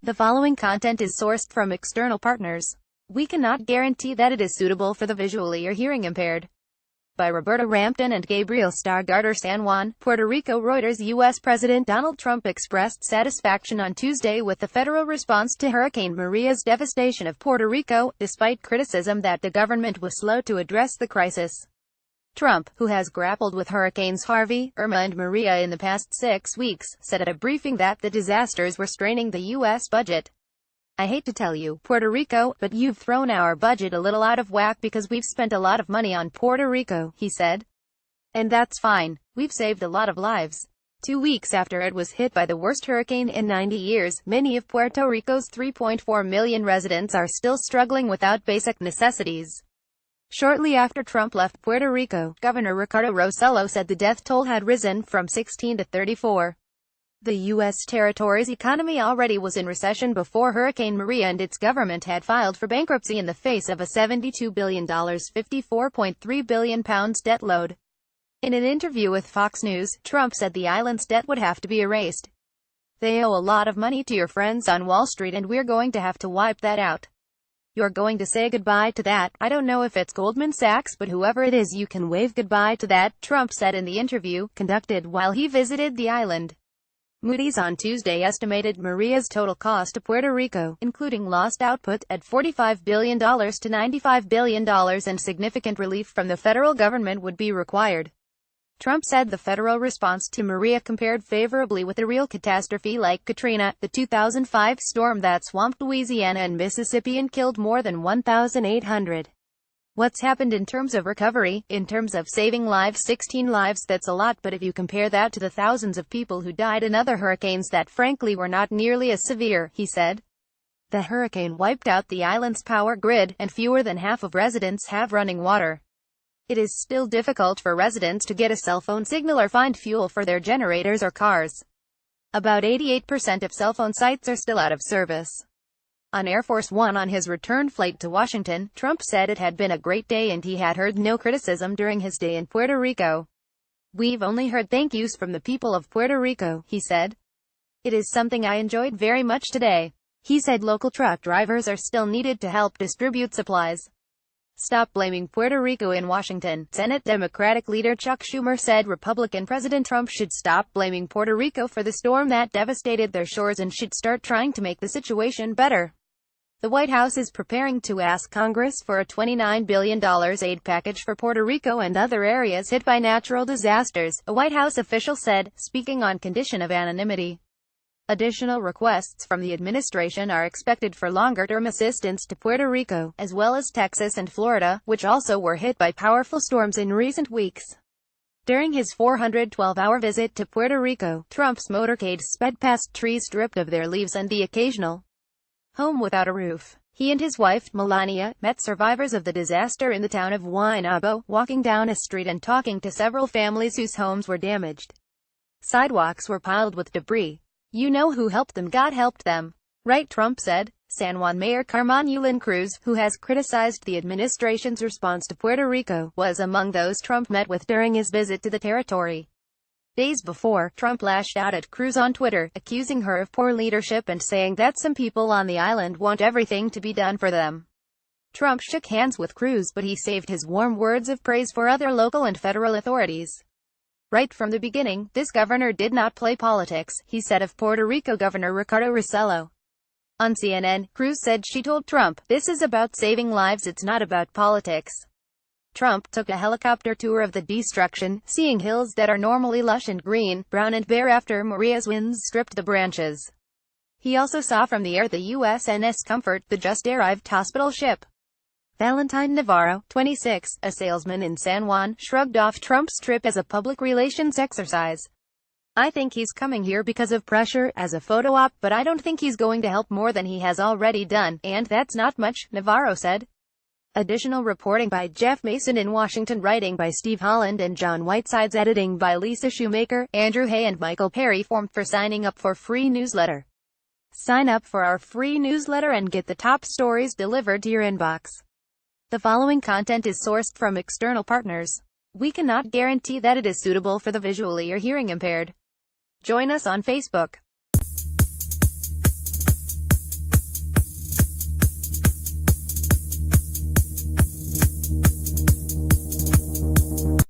The following content is sourced from external partners. We cannot guarantee that it is suitable for the visually or hearing impaired. By Roberta, Rampton and Gabriel. Stargardter, San Juan, Puerto Rico. Reuters U.S. President Donald Trump expressed satisfaction on Tuesday with the federal response to Hurricane Maria's devastation of Puerto Rico, despite criticism that the government was slow to address the crisis. Trump, who has grappled with Hurricanes Harvey, Irma and Maria in the past 6 weeks, said at a briefing that the disasters were straining the U.S. budget. "I hate to tell you, Puerto Rico, but you've thrown our budget a little out of whack because we've spent a lot of money on Puerto Rico," he said. "And that's fine. We've saved a lot of lives." 2 weeks after it was hit by the worst hurricane in 90 years, many of Puerto Rico's 3.4 million residents are still struggling without basic necessities. Shortly after Trump left Puerto Rico, Governor Roberta said the death toll had risen from 16 to 34. The U.S. territory's economy already was in recession before Hurricane Maria, and its government had filed for bankruptcy in the face of a $72 billion £54.3 billion debt load. In an interview with Fox News, Trump said the island's debt would have to be erased. "They owe a lot of money to your friends on Wall Street, and we're going to have to wipe that out. You're going to say goodbye to that. I don't know if it's Goldman Sachs, but whoever it is, you can wave goodbye to that," Trump said in the interview, conducted while he visited the island. Moody's on Tuesday estimated Maria's total cost to Puerto Rico, including lost output, at $45 billion to $95 billion, and significant relief from the federal government would be required. Trump said the federal response to Maria compared favorably with a real catastrophe like Katrina, the 2005 storm that swamped Louisiana and Mississippi and killed more than 1,800. "What's happened in terms of recovery? In terms of saving lives, 16 lives, that's a lot, but if you compare that to the thousands of people who died in other hurricanes that frankly were not nearly as severe," he said. The hurricane wiped out the island's power grid, and fewer than half of residents have running water. It is still difficult for residents to get a cell phone signal or find fuel for their generators or cars. About 88% of cell phone sites are still out of service. On Air Force One on his return flight to Washington, Trump said it had been a great day and he had heard no criticism during his day in Puerto Rico. "We've only heard thank yous from the people of Puerto Rico," he said. "It is something I enjoyed very much today." He said local truck drivers are still needed to help distribute supplies. "Stop blaming Puerto Rico in Washington." Senate Democratic leader Chuck Schumer said Republican President Trump should stop blaming Puerto Rico for the storm that devastated their shores and should start trying to make the situation better. The White House is preparing to ask Congress for a $29 billion aid package for Puerto Rico and other areas hit by natural disasters, a White House official said, speaking on condition of anonymity. Additional requests from the administration are expected for longer-term assistance to Puerto Rico, as well as Texas and Florida, which also were hit by powerful storms in recent weeks. During his 412-hour visit to Puerto Rico, Trump's motorcade sped past trees stripped of their leaves and the occasional home without a roof. He and his wife, Melania, met survivors of the disaster in the town of JUAN, walking down a street and talking to several families whose homes were damaged. Sidewalks were piled with debris. "You know who helped them? God helped them. Right?" Trump said. San Juan Mayor Carmen Yulín Cruz, who has criticized the administration's response to Puerto Rico, was among those Trump met with during his visit to the territory. Days before, Trump lashed out at Cruz on Twitter, accusing her of poor leadership and saying that some people on the island want everything to be done for them. Trump shook hands with Cruz, but he saved his warm words of praise for other local and federal authorities. "Right from the beginning, this governor did not play politics," he said of Puerto Rico Governor Ricardo Rossello. On CNN, Cruz said she told Trump, "This is about saving lives, it's not about politics." Trump took a helicopter tour of the destruction, seeing hills that are normally lush and green, brown and bare after Maria's winds stripped the branches. He also saw from the air the USNS Comfort, the just-arrived hospital ship. Valentine Navarro, 26, a salesman in San Juan, shrugged off Trump's trip as a public relations exercise. "I think he's coming here because of pressure, as a photo op, but I don't think he's going to help more than he has already done, and that's not much," Navarro said. Additional reporting by Jeff Mason in Washington, writing by Steve Holland and John Whitesides, editing by Lisa Shoemaker, Andrew Hay and Michael Perry. Form for signing up for free newsletter. Sign up for our free newsletter and get the top stories delivered to your inbox. The following content is sourced from external partners. We cannot guarantee that it is suitable for the visually or hearing impaired. Join us on Facebook.